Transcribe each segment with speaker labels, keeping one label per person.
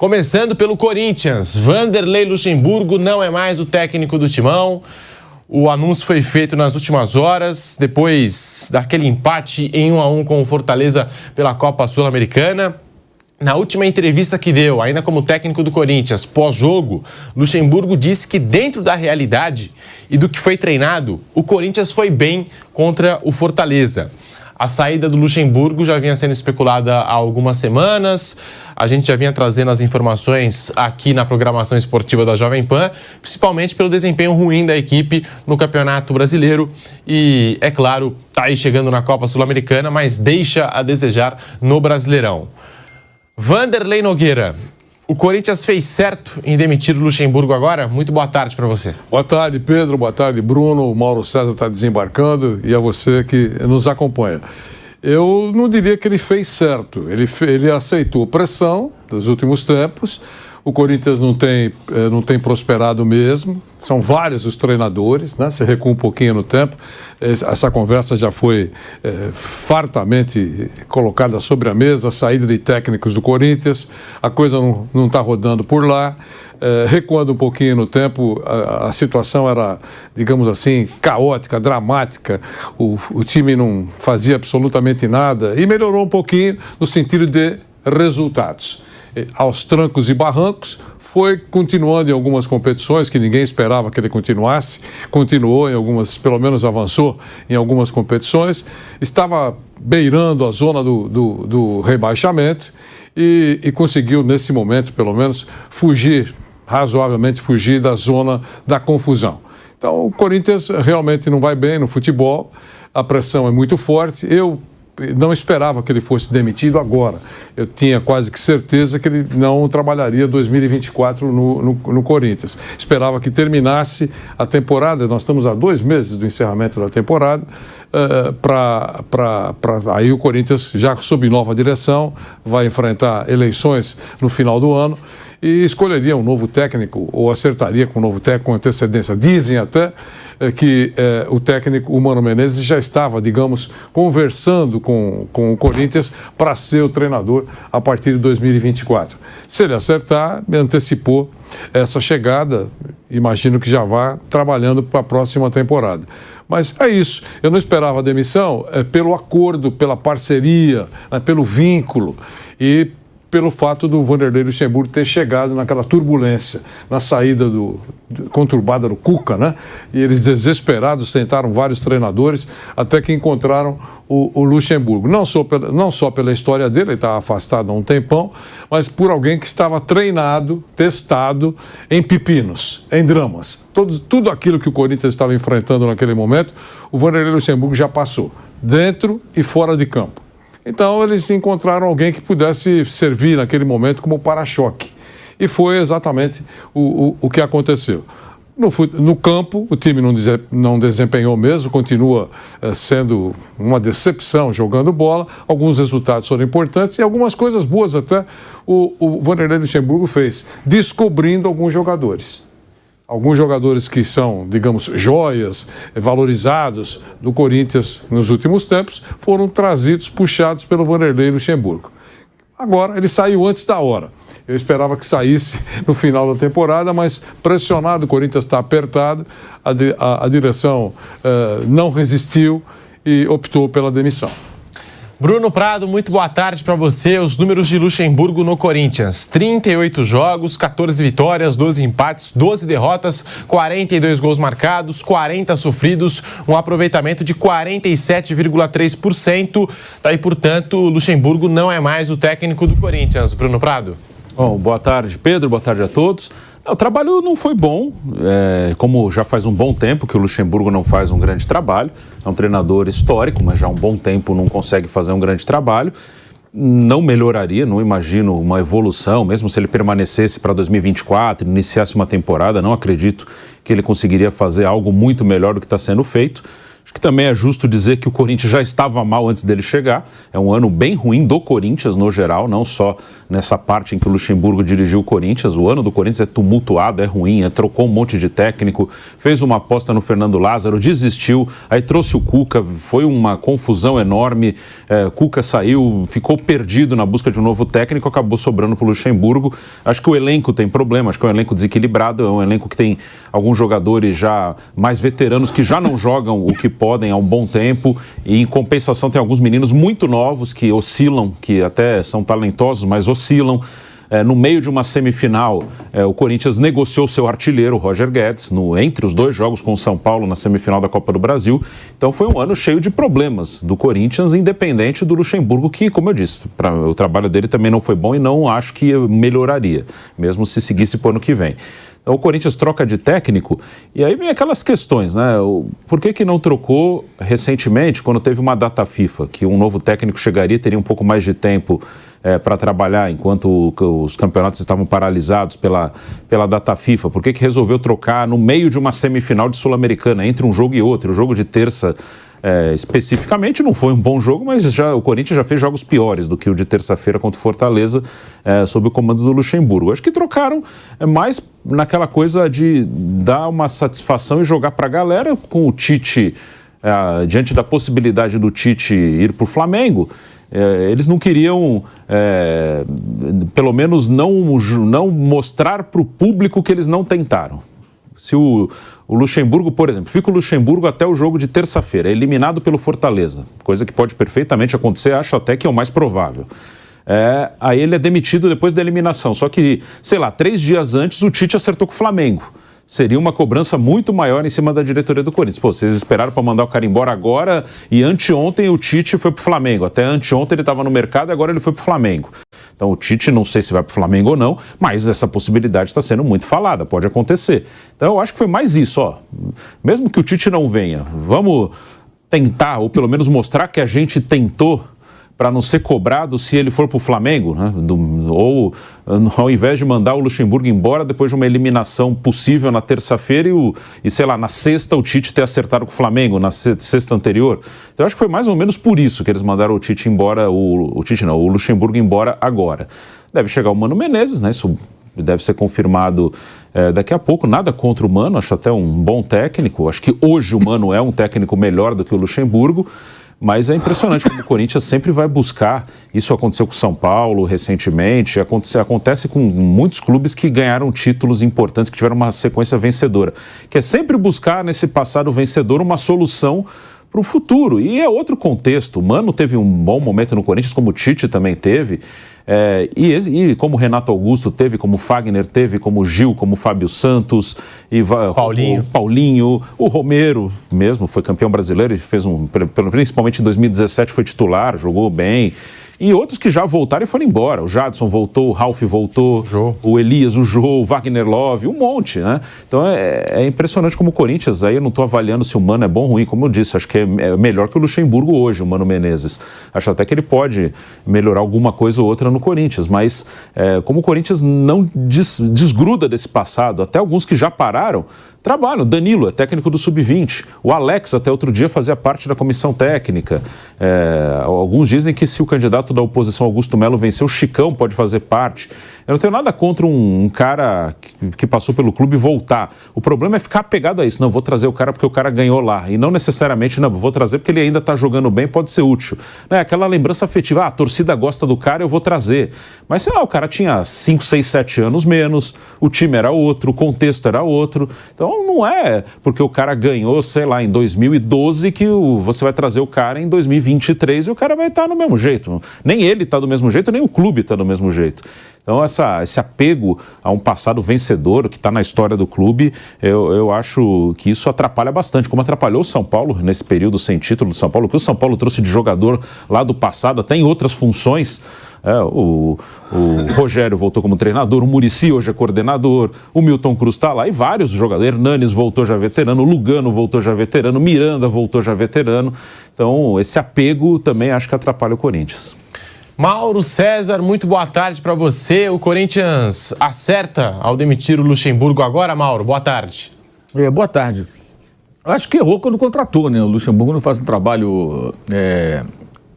Speaker 1: Começando pelo Corinthians, Vanderlei Luxemburgo não é mais o técnico do Timão. O anúncio foi feito nas últimas horas, depois daquele empate em 1-1 com o Fortaleza pela Copa Sul-Americana. Na última entrevista que deu, ainda como técnico do Corinthians, pós-jogo, Luxemburgo disse que dentro da realidade e do que foi treinado, o Corinthians foi bem contra o Fortaleza. A saída do Luxemburgo já vinha sendo especulada há algumas semanas. A gente já vinha trazendo as informações aqui na programação esportiva da Jovem Pan, principalmente pelo desempenho ruim da equipe no Campeonato Brasileiro. E, é claro, está aí chegando na Copa Sul-Americana, mas deixa a desejar no Brasileirão. Vanderlei Nogueira, o Corinthians fez certo em demitir o Luxemburgo agora? Muito boa tarde para você.
Speaker 2: Boa tarde, Pedro. Boa tarde, Bruno. O Mauro César está desembarcando e a você que nos acompanha. Eu não diria que ele fez certo. Ele aceitou pressão dos últimos tempos. O Corinthians não tem prosperado mesmo. São vários os treinadores, né? Você recua um pouquinho no tempo. Essa conversa já foi fartamente colocada sobre a mesa, a saída de técnicos do Corinthians. A coisa não está rodando por lá. Recuando um pouquinho no tempo, a situação era, digamos assim, caótica, dramática. O time não fazia absolutamente nada e melhorou um pouquinho no sentido de resultados. Aos trancos e barrancos, foi continuando em algumas competições que ninguém esperava que ele continuasse, continuou em algumas, pelo menos avançou em algumas competições, estava beirando a zona do rebaixamento e conseguiu, nesse momento, pelo menos, razoavelmente fugir da zona da confusão. Então, o Corinthians realmente não vai bem no futebol, a pressão é muito forte. Eu não esperava que ele fosse demitido agora. Eu tinha quase que certeza que ele não trabalharia 2024 no Corinthians. Esperava que terminasse a temporada, nós estamos há 2 meses do encerramento da temporada, aí o Corinthians, já sob nova direção, vai enfrentar eleições no final do ano e escolheria um novo técnico ou acertaria com um novo técnico com antecedência. Dizem até que o técnico, o Mano Menezes, já estava, digamos, conversando com o Corinthians para ser o treinador a partir de 2024. Se ele acertar, me antecipou essa chegada, imagino que já vá trabalhando para a próxima temporada. Mas é isso, eu não esperava a demissão pelo acordo, pela parceria, pelo vínculo e pelo fato do Vanderlei Luxemburgo ter chegado naquela turbulência, na saída conturbada do Cuca, né? E eles, desesperados, tentaram vários treinadores até que encontraram o Luxemburgo. Não só pela história dele, ele estava afastado há um tempão, mas por alguém que estava treinado, testado em pepinos, em dramas. Tudo aquilo que o Corinthians estava enfrentando naquele momento, o Vanderlei Luxemburgo já passou, dentro e fora de campo. Então, eles encontraram alguém que pudesse servir naquele momento como para-choque. E foi exatamente o que aconteceu. No campo, o time não desempenhou mesmo, continua sendo uma decepção jogando bola. Alguns resultados foram importantes e algumas coisas boas até o Vanderlei Luxemburgo fez, descobrindo alguns jogadores. Alguns jogadores que são, digamos, joias, valorizados do Corinthians nos últimos tempos, foram trazidos, puxados pelo Vanderlei Luxemburgo. Agora, ele saiu antes da hora. Eu esperava que saísse no final da temporada, mas pressionado, o Corinthians está apertado, a direção não resistiu e optou pela demissão.
Speaker 1: Bruno Prado, muito boa tarde para você. Os números de Luxemburgo no Corinthians: 38 jogos, 14 vitórias, 12 empates, 12 derrotas, 42 gols marcados, 40 sofridos, um aproveitamento de 47,3%. Daí, portanto, o Luxemburgo não é mais o técnico do Corinthians. Bruno Prado.
Speaker 3: Bom, boa tarde, Pedro. Boa tarde a todos. O trabalho não foi bom, como já faz um bom tempo que o Luxemburgo não faz um grande trabalho. É um treinador histórico, mas já há um bom tempo não consegue fazer um grande trabalho. Não melhoraria, não imagino uma evolução, mesmo se ele permanecesse para 2024, iniciasse uma temporada, não acredito que ele conseguiria fazer algo muito melhor do que está sendo feito. Acho Acho que também é justo dizer que o Corinthians já estava mal antes dele chegar. É um ano bem ruim do Corinthians no geral, não só nessa parte em que o Luxemburgo dirigiu o Corinthians. O ano do Corinthians é tumultuado, é ruim, trocou um monte de técnico, fez uma aposta no Fernando Lázaro, desistiu, aí trouxe o Cuca, foi uma confusão enorme. Cuca saiu, ficou perdido na busca de um novo técnico, acabou sobrando para o Luxemburgo. Acho que o elenco tem problema, acho que é um elenco desequilibrado, é um elenco que tem alguns jogadores já mais veteranos que já não jogam o que podem há um bom tempo, e em compensação tem alguns meninos muito novos que oscilam, que até são talentosos, mas oscilam. No meio de uma semifinal, o Corinthians negociou seu artilheiro, o Roger Guedes, entre os 2 jogos com o São Paulo na semifinal da Copa do Brasil. Então foi um ano cheio de problemas do Corinthians, independente do Luxemburgo, que, como eu disse, o trabalho dele também não foi bom e não acho que melhoraria, mesmo se seguisse para o ano que vem. Então o Corinthians troca de técnico e aí vem aquelas questões, né? Por que não trocou recentemente, quando teve uma data FIFA, que um novo técnico chegaria, teria um pouco mais de tempo para trabalhar enquanto os campeonatos estavam paralisados pela data FIFA? Por que resolveu trocar no meio de uma semifinal de Sul-Americana, entre um jogo e outro? O jogo de terça, especificamente, não foi um bom jogo, mas o Corinthians já fez jogos piores do que o de terça-feira contra o Fortaleza, sob o comando do Luxemburgo. Acho que trocaram mais naquela coisa de dar uma satisfação e jogar para a galera, com o Tite, diante da possibilidade do Tite ir para o Flamengo. Eles não queriam, pelo menos, não mostrar para o público que eles não tentaram. Se o Luxemburgo, por exemplo, fica o Luxemburgo até o jogo de terça-feira, é eliminado pelo Fortaleza, coisa que pode perfeitamente acontecer, acho até que é o mais provável. Aí ele é demitido depois da eliminação, só que, sei lá, 3 dias antes o Tite acertou com o Flamengo. Seria uma cobrança muito maior em cima da diretoria do Corinthians. Pô, vocês esperaram para mandar o cara embora agora e anteontem o Tite foi para o Flamengo. Até anteontem ele estava no mercado e agora ele foi para o Flamengo. Então o Tite, não sei se vai para o Flamengo ou não, mas essa possibilidade está sendo muito falada, pode acontecer. Então eu acho que foi mais isso, ó. Mesmo que o Tite não venha, vamos tentar, ou pelo menos mostrar que a gente tentou, para não ser cobrado se ele for para o Flamengo, né? Ou ao invés de mandar o Luxemburgo embora depois de uma eliminação possível na terça-feira e sei lá, na sexta o Tite ter acertado com o Flamengo, na sexta anterior. Então eu acho que foi mais ou menos por isso que eles mandaram o Tite embora, o Luxemburgo embora agora. Deve chegar o Mano Menezes, né? Isso deve ser confirmado daqui a pouco. Nada contra o Mano, acho até um bom técnico. Acho que hoje o Mano é um técnico melhor do que o Luxemburgo. Mas é impressionante como o Corinthians sempre vai buscar. Isso aconteceu com o São Paulo recentemente, acontece com muitos clubes que ganharam títulos importantes, que tiveram uma sequência vencedora. Que é sempre buscar nesse passado vencedor uma solução para o futuro. E é outro contexto. O Mano teve um bom momento no Corinthians, como o Tite também teve. E como o Renato Augusto teve, como o Fagner teve, como o Gil, como o Fábio Santos,
Speaker 1: Paulinho.
Speaker 3: O Paulinho, o Romero mesmo, foi campeão brasileiro e fez principalmente em 2017 foi titular, jogou bem. E outros que já voltaram e foram embora. O Jadson voltou, o Ralf voltou, o Elias, o Jô, o Wagner Love, um monte, né? Então é impressionante como o Corinthians, aí eu não estou avaliando se o Mano é bom ou ruim, como eu disse, acho que é melhor que o Luxemburgo hoje, o Mano Menezes. Acho até que ele pode melhorar alguma coisa ou outra no Corinthians, mas como o Corinthians não desgruda desse passado, até alguns que já pararam, trabalham. Danilo é técnico do Sub-20. O Alex, até outro dia, fazia parte da comissão técnica. Alguns dizem que se o candidato da oposição, Augusto Melo, vencer, o Chicão pode fazer parte. Eu não tenho nada contra um cara que passou pelo clube voltar. O problema é ficar apegado a isso. Não, vou trazer o cara porque o cara ganhou lá. E não necessariamente, não, vou trazer porque ele ainda está jogando bem, pode ser útil. Aquela lembrança afetiva, a torcida gosta do cara, eu vou trazer. Mas, sei lá, o cara tinha 5, 6, 7 anos menos, o time era outro, o contexto era outro. Então, não é porque o cara ganhou, sei lá, em 2012 que você vai trazer o cara em 2023 e o cara vai estar do mesmo jeito. Nem ele está do mesmo jeito, nem o clube está do mesmo jeito. Então, esse apego a um passado vencedor que está na história do clube, eu acho que isso atrapalha bastante, como atrapalhou o São Paulo nesse período sem título do São Paulo, que o São Paulo trouxe de jogador lá do passado, até em outras funções. O Rogério voltou como treinador, o Muricy hoje é coordenador, o Milton Cruz está lá e vários jogadores. Hernanes voltou já veterano, o Lugano voltou já veterano, Miranda voltou já veterano. Então, esse apego também acho que atrapalha o Corinthians.
Speaker 1: Mauro César, muito boa tarde para você. O Corinthians acerta ao demitir o Luxemburgo agora, Mauro? Boa tarde.
Speaker 4: Boa tarde. Acho que errou quando contratou, né? O Luxemburgo não faz um trabalho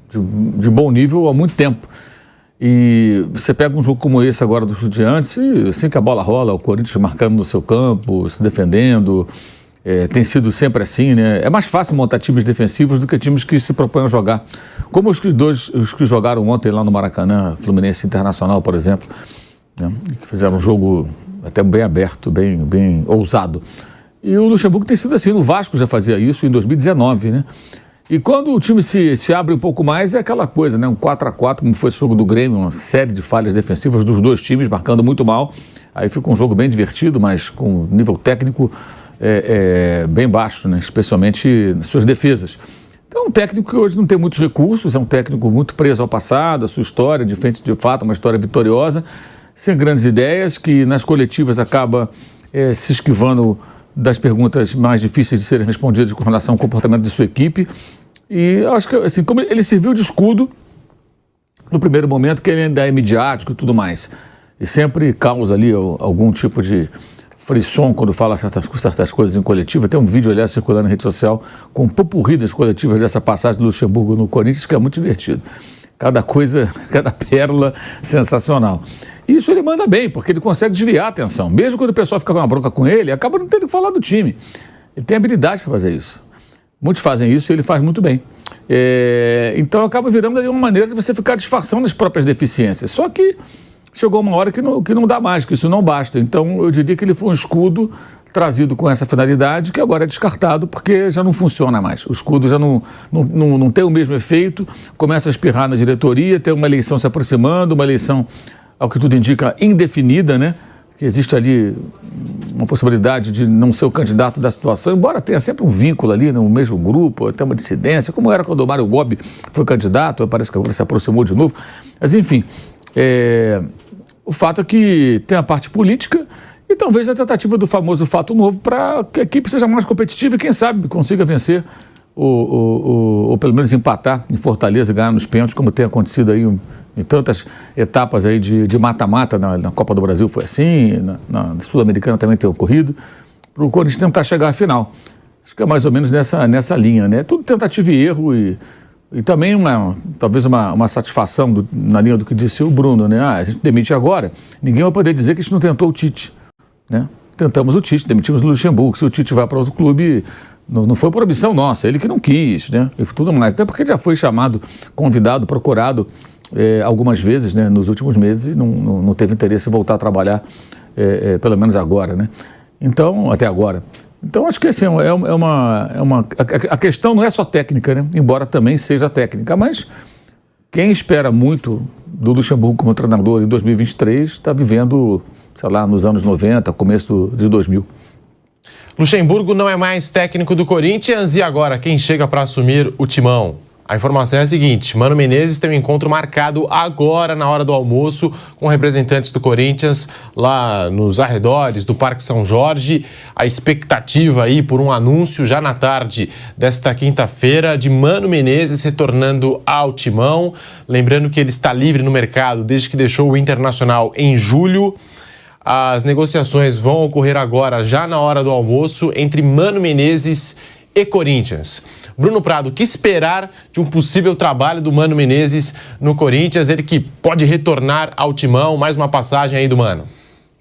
Speaker 4: de bom nível há muito tempo. E você pega um jogo como esse agora do Estudiantes, e assim que a bola rola, o Corinthians marcando no seu campo, se defendendo, tem sido sempre assim, né? É mais fácil montar times defensivos do que times que se propõem a jogar. Como os que jogaram ontem lá no Maracanã, Fluminense Internacional, por exemplo, né? Que fizeram um jogo até bem aberto, bem ousado. E o Luxemburgo tem sido assim, o Vasco já fazia isso em 2019, né? E quando o time se abre um pouco mais, é aquela coisa, né? Um 4-4, como foi esse jogo do Grêmio, uma série de falhas defensivas dos dois times, marcando muito mal. Aí fica um jogo bem divertido, mas com nível técnico bem baixo, né? Especialmente nas suas defesas. Então, é um técnico que hoje não tem muitos recursos, é um técnico muito preso ao passado, à sua história, de fato, uma história vitoriosa, sem grandes ideias, que nas coletivas acaba se esquivando das perguntas mais difíceis de serem respondidas com relação ao comportamento de sua equipe. E acho que, assim, como ele serviu de escudo no primeiro momento, que ele ainda é midiático e tudo mais, e sempre causa ali algum tipo de frisson quando fala certas coisas em coletiva. Tem um vídeo, aliás, circulando na rede social com um popurrí das coletivas dessa passagem do Luxemburgo no Corinthians, que é muito divertido. Cada coisa, cada pérola sensacional. E isso ele manda bem, porque ele consegue desviar a atenção. Mesmo quando o pessoal fica com uma bronca com ele, acaba não tendo que falar do time. Ele tem habilidade para fazer isso. Muitos fazem isso e ele faz muito bem. Então acaba virando ali uma maneira de você ficar disfarçando as próprias deficiências. Só que chegou uma hora que não dá mais, que isso não basta. Então eu diria que ele foi um escudo trazido com essa finalidade, que agora é descartado porque já não funciona mais. O escudo já não tem o mesmo efeito, começa a espirrar na diretoria, tem uma eleição se aproximando, uma eleição, ao que tudo indica, indefinida, né? Que existe ali uma possibilidade de não ser o candidato da situação, embora tenha sempre um vínculo ali no mesmo grupo, até uma dissidência, como era quando o Mário Gobi foi candidato, parece que agora se aproximou de novo. Mas, enfim, o fato é que tem a parte política e talvez a tentativa do famoso fato novo para que a equipe seja mais competitiva e, quem sabe, consiga vencer ou pelo menos empatar em Fortaleza e ganhar nos pênaltis, como tem acontecido aí em tantas etapas aí de mata-mata. Na Copa do Brasil foi assim, na Sul-Americana também tem ocorrido, para o Corinthians tentar chegar à final. Acho que é mais ou menos nessa linha, né? Tudo tentativa e erro e também talvez uma satisfação na linha do que disse o Bruno, né? A gente demite agora, ninguém vai poder dizer que a gente não tentou o Tite, né? Tentamos o Tite, demitimos o Luxemburgo. Se o Tite vai para outro clube, não foi por opção nossa, ele que não quis, né? E tudo mais, até porque já foi chamado, convidado, procurado algumas vezes, né, nos últimos meses, e não teve interesse em voltar a trabalhar, pelo menos agora, né? Então, até agora. Então, acho que assim, a questão não é só técnica, né? Embora também seja técnica, mas quem espera muito do Luxemburgo como treinador em 2023 está vivendo, sei lá, nos anos 90, começo de 2000.
Speaker 1: Luxemburgo não é mais técnico do Corinthians e agora quem chega para assumir o timão? A informação é a seguinte: Mano Menezes tem um encontro marcado agora na hora do almoço com representantes do Corinthians lá nos arredores do Parque São Jorge. A expectativa aí por um anúncio já na tarde desta quinta-feira de Mano Menezes retornando ao timão. Lembrando que ele está livre no mercado desde que deixou o Internacional em julho. As negociações vão ocorrer agora, já na hora do almoço, entre Mano Menezes e Corinthians. Bruno Prado, o que esperar de um possível trabalho do Mano Menezes no Corinthians? Ele que pode retornar ao timão, mais uma passagem aí do Mano.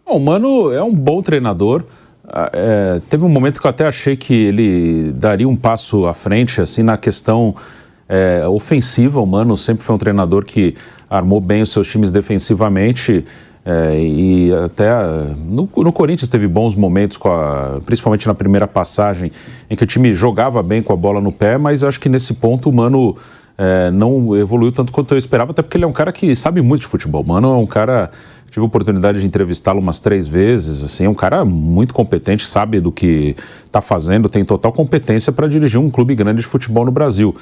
Speaker 3: O Mano é um bom treinador. Teve um momento que eu até achei que ele daria um passo à frente, assim, na questão ofensiva. O Mano sempre foi um treinador que armou bem os seus times defensivamente. E até no Corinthians teve bons momentos, principalmente na primeira passagem, em que o time jogava bem com a bola no pé, mas acho que nesse ponto o Mano não evoluiu tanto quanto eu esperava, até porque ele é um cara que sabe muito de futebol. O Mano é um cara, tive a oportunidade de entrevistá-lo umas 3 vezes, assim, é um cara muito competente, sabe do que está fazendo, tem total competência para dirigir um clube grande de futebol no Brasil.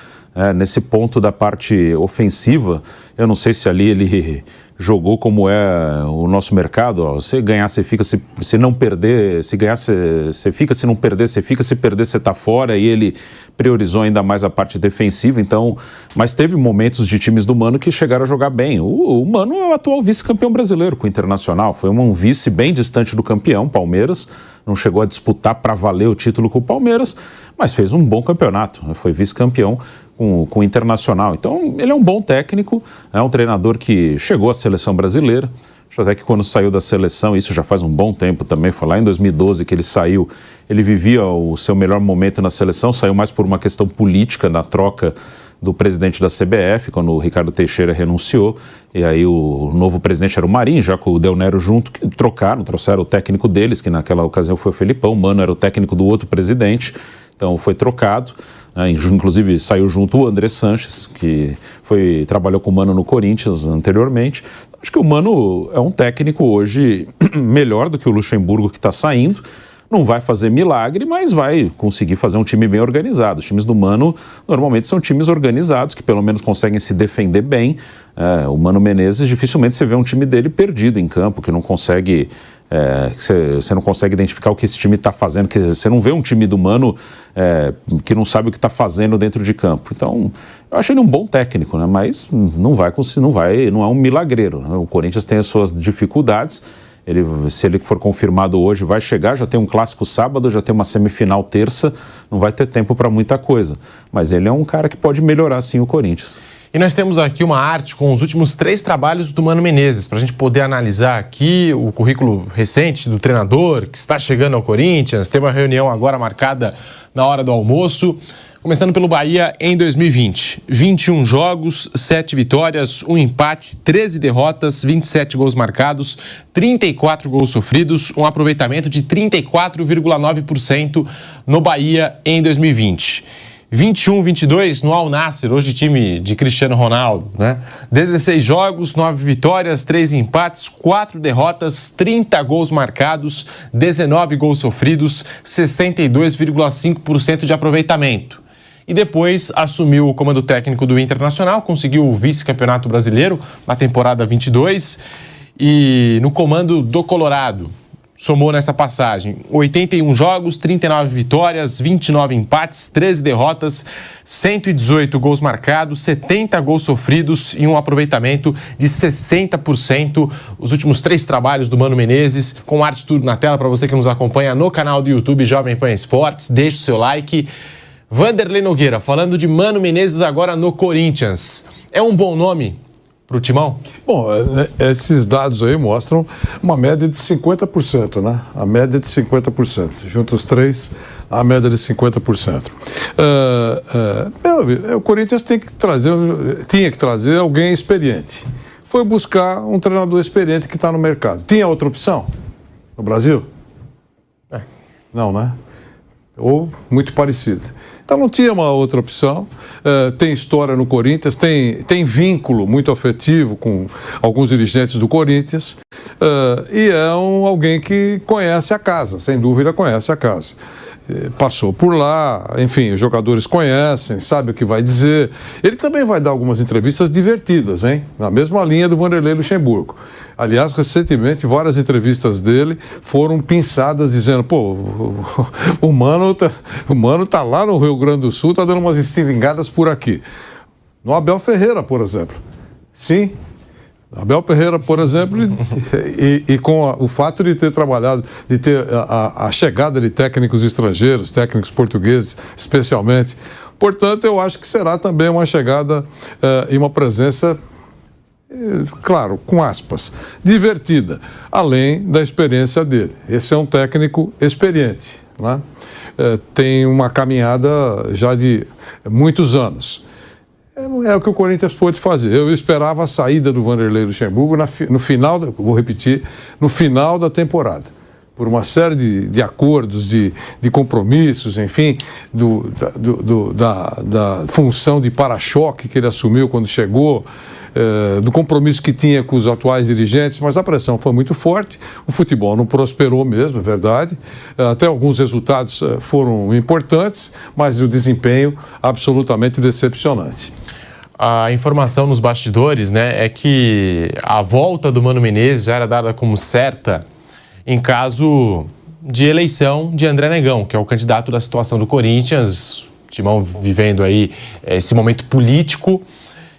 Speaker 3: Nesse ponto da parte ofensiva, eu não sei se ali ele jogou como é o nosso mercado, se ganhar você fica, se não perder, se ganhar você fica, se não perder você fica, se perder você está fora, e ele priorizou ainda mais a parte defensiva. Então, mas teve momentos de times do Mano que chegaram a jogar bem. O Mano é o atual vice-campeão brasileiro com o Internacional, foi um vice bem distante do campeão, Palmeiras, não chegou a disputar para valer o título com o Palmeiras, mas fez um bom campeonato, foi vice-campeão com o Internacional. Então, ele é um bom técnico, é um treinador que chegou à seleção brasileira. Acho até que quando saiu da seleção, isso já faz um bom tempo também, foi lá em 2012 que ele saiu, ele vivia o seu melhor momento na seleção, saiu mais por uma questão política na troca do presidente da CBF, quando o Ricardo Teixeira renunciou, e aí o novo presidente era o Marinho, já com o Del Nero junto, que trouxeram o técnico deles, que naquela ocasião foi o Felipão, o Mano era o técnico do outro presidente, então foi trocado. Inclusive saiu junto o André Sanches, que trabalhou com o Mano no Corinthians anteriormente. Acho que o Mano é um técnico hoje melhor do que o Luxemburgo que está saindo. Não vai fazer milagre, mas vai conseguir fazer um time bem organizado. Os times do Mano normalmente são times organizados, que pelo menos conseguem se defender bem. O Mano Menezes, dificilmente você vê um time dele perdido em campo, que não consegue... você não consegue identificar o que esse time está fazendo, que você não vê um time do Mano que não sabe o que está fazendo dentro de campo. Então, eu acho ele um bom técnico, né? Mas não é um milagreiro, né? O Corinthians tem as suas dificuldades. Se ele for confirmado hoje, vai chegar, já tem um clássico sábado, já tem uma semifinal terça, não vai ter tempo para muita coisa. Mas ele é um cara que pode melhorar sim o Corinthians.
Speaker 1: E nós temos aqui uma arte com os últimos 3 trabalhos do Mano Menezes, para a gente poder analisar aqui o currículo recente do treinador, que está chegando ao Corinthians. Tem uma reunião agora marcada na hora do almoço. Começando pelo Bahia em 2020. 21 jogos, 7 vitórias, 1 empate, 13 derrotas, 27 gols marcados, 34 gols sofridos, um aproveitamento de 34,9% no Bahia em 2020. 21-22 no Al Nassr, hoje time de Cristiano Ronaldo, né? 16 jogos, 9 vitórias, 3 empates, 4 derrotas, 30 gols marcados, 19 gols sofridos, 62,5% de aproveitamento. E depois assumiu o comando técnico do Internacional, conseguiu o vice-campeonato brasileiro na temporada 22 e no comando do Colorado. Somou nessa passagem 81 jogos, 39 vitórias, 29 empates, 13 derrotas, 118 gols marcados, 70 gols sofridos e um aproveitamento de 60%. Os últimos 3 trabalhos do Mano Menezes, com arte tudo na tela para você que nos acompanha no canal do YouTube Jovem Pan Esportes. Deixe o seu like. Vanderlei Nogueira, falando de Mano Menezes agora no Corinthians. É um bom nome para o Timão?
Speaker 2: Bom, esses dados aí mostram uma média de 50%, né? A média de 50%. Juntos os 3, a média de 50%. O Corinthians tinha que trazer alguém experiente. Foi buscar um treinador experiente que está no mercado. Tinha outra opção no Brasil? Não, né? Ou muito parecida. Então não tinha uma outra opção. Tem história no Corinthians, tem vínculo muito afetivo com alguns dirigentes do Corinthians e é alguém que conhece a casa, sem dúvida conhece a casa. Passou por lá, enfim, os jogadores conhecem, sabe o que vai dizer. Ele também vai dar algumas entrevistas divertidas, hein? Na mesma linha do Vanderlei Luxemburgo. Aliás, recentemente, várias entrevistas dele foram pinçadas dizendo, pô, o Mano tá lá no Rio Grande do Sul, tá dando umas estilingadas por aqui. No Abel Ferreira, por exemplo. Sim, Abel Ferreira, por exemplo, e com o fato de ter trabalhado, de ter a chegada de técnicos estrangeiros, técnicos portugueses, especialmente. Portanto, eu acho que será também uma chegada e uma presença, claro, com aspas, divertida, além da experiência dele. Esse é um técnico experiente, né? Tem uma caminhada já de muitos anos. É o que o Corinthians pôde fazer. Eu esperava a saída do Vanderlei Luxemburgo no final, vou repetir, no final da temporada. Por uma série de acordos, de compromissos, enfim, da função de para-choque que ele assumiu quando chegou, do compromisso que tinha com os atuais dirigentes, mas a pressão foi muito forte, o futebol não prosperou mesmo, é verdade, até alguns resultados foram importantes, mas o desempenho absolutamente decepcionante.
Speaker 1: A informação nos bastidores, né, é que a volta do Mano Menezes já era dada como certa em caso de eleição de André Negão, que é o candidato da situação do Corinthians, Timão vivendo aí esse momento político.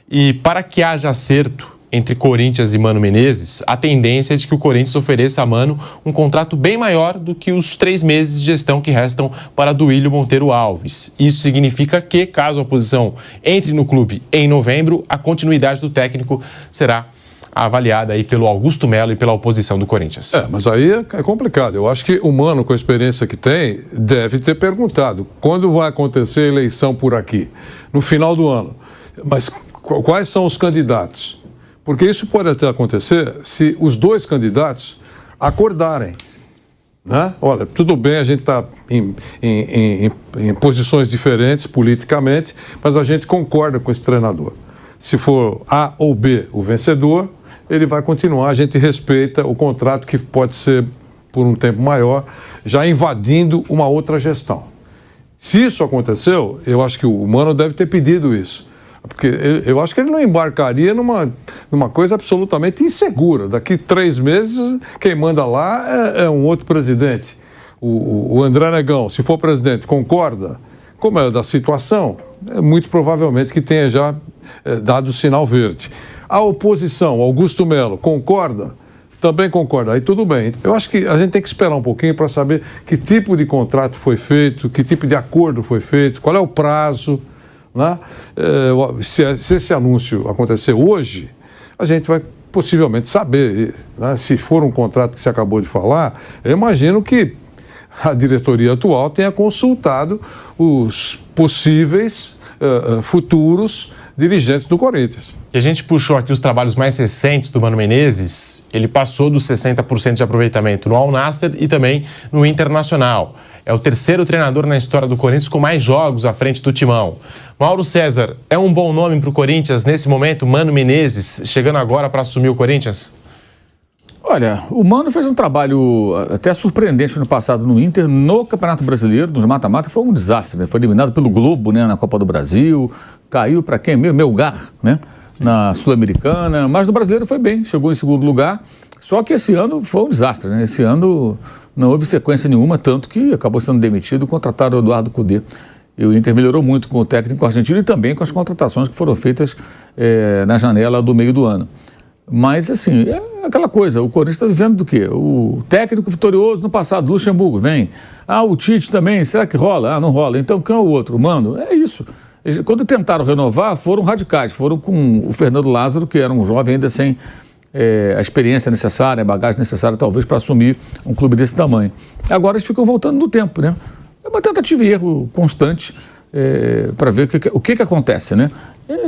Speaker 1: E para que haja acerto entre Corinthians e Mano Menezes, a tendência é de que o Corinthians ofereça a Mano um contrato bem maior do que os 3 meses de gestão que restam para Duílio Monteiro Alves. Isso significa que, caso a oposição entre no clube em novembro, a continuidade do técnico será avaliada aí pelo Augusto Melo e pela oposição do Corinthians.
Speaker 2: Mas aí é complicado. Eu acho que o Mano, com a experiência que tem, deve ter perguntado quando vai acontecer a eleição por aqui, no final do ano. Mas quais são os candidatos? Porque isso pode até acontecer se os 2 candidatos acordarem. Né? Olha, tudo bem, a gente está em posições diferentes politicamente, mas a gente concorda com esse treinador. Se for A ou B o vencedor, ele vai continuar, a gente respeita o contrato que pode ser por um tempo maior, já invadindo uma outra gestão. Se isso aconteceu, eu acho que o Mano deve ter pedido isso. Porque eu acho que ele não embarcaria numa coisa absolutamente insegura. Daqui 3 meses, quem manda lá é um outro presidente. O André Negão, se for presidente, concorda? Como é da situação, é muito provavelmente que tenha já dado o sinal verde. A oposição, Augusto Melo, concorda? Também concorda. Aí tudo bem. Eu acho que a gente tem que esperar um pouquinho para saber que tipo de contrato foi feito, que tipo de acordo foi feito, qual é o prazo. Né? Se esse anúncio acontecer hoje, a gente vai possivelmente saber. Né? Se for um contrato que você acabou de falar, eu imagino que a diretoria atual tenha consultado os possíveis futuros dirigentes do Corinthians.
Speaker 1: E a gente puxou aqui os trabalhos mais recentes do Mano Menezes. Ele passou dos 60% de aproveitamento no Al Nassr e também no Internacional. É o 3º treinador na história do Corinthians com mais jogos à frente do timão. Mauro César, é um bom nome para o Corinthians nesse momento, Mano Menezes, chegando agora para assumir o Corinthians?
Speaker 4: Olha, o Mano fez um trabalho até surpreendente no passado no Inter, no Campeonato Brasileiro, nos mata-mata, foi um desastre, né? Foi eliminado pelo Globo, né, na Copa do Brasil, caiu para quem? Melgar, né, na Sul-Americana, mas no Brasileiro foi bem, chegou em 2º lugar, só que esse ano foi um desastre, né? Esse ano não houve sequência nenhuma, tanto que acabou sendo demitido e contrataram o Eduardo Cudê. E o Inter melhorou muito com o técnico argentino e também com as contratações que foram feitas na janela do meio do ano. Mas, assim, é aquela coisa, o Corinthians está vivendo do quê? O técnico vitorioso no passado, Luxemburgo, vem. O Tite também, será que rola? Não rola. Então, quem é o outro? O Mano? É isso. Quando tentaram renovar, foram radicais, foram com o Fernando Lázaro, que era um jovem ainda sem a experiência necessária, a bagagem necessária, talvez, para assumir um clube desse tamanho. Agora eles ficam voltando no tempo, né? É uma tentativa e erro constante para ver o que acontece, né?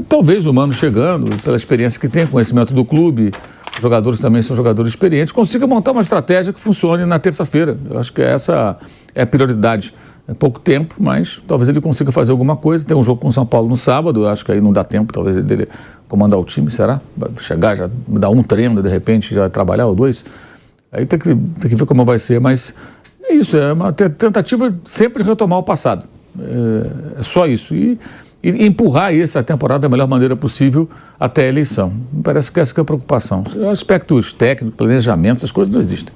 Speaker 4: Talvez o Mano chegando, pela experiência que tem, conhecimento do clube, os jogadores também são jogadores experientes, consiga montar uma estratégia que funcione na terça-feira. Eu acho que essa é a prioridade. É pouco tempo, mas talvez ele consiga fazer alguma coisa. Tem um jogo com o São Paulo no sábado, eu acho que aí não dá tempo, talvez ele comandar o time, será? Vai chegar, já dar um treino, de repente já vai trabalhar ou 2. Aí tem que ver como vai ser, mas é isso, é uma tentativa sempre de retomar o passado. É só isso. E empurrar essa temporada da melhor maneira possível até a eleição. Me parece que essa que é a preocupação. Aspectos técnicos, planejamento, essas coisas não existem.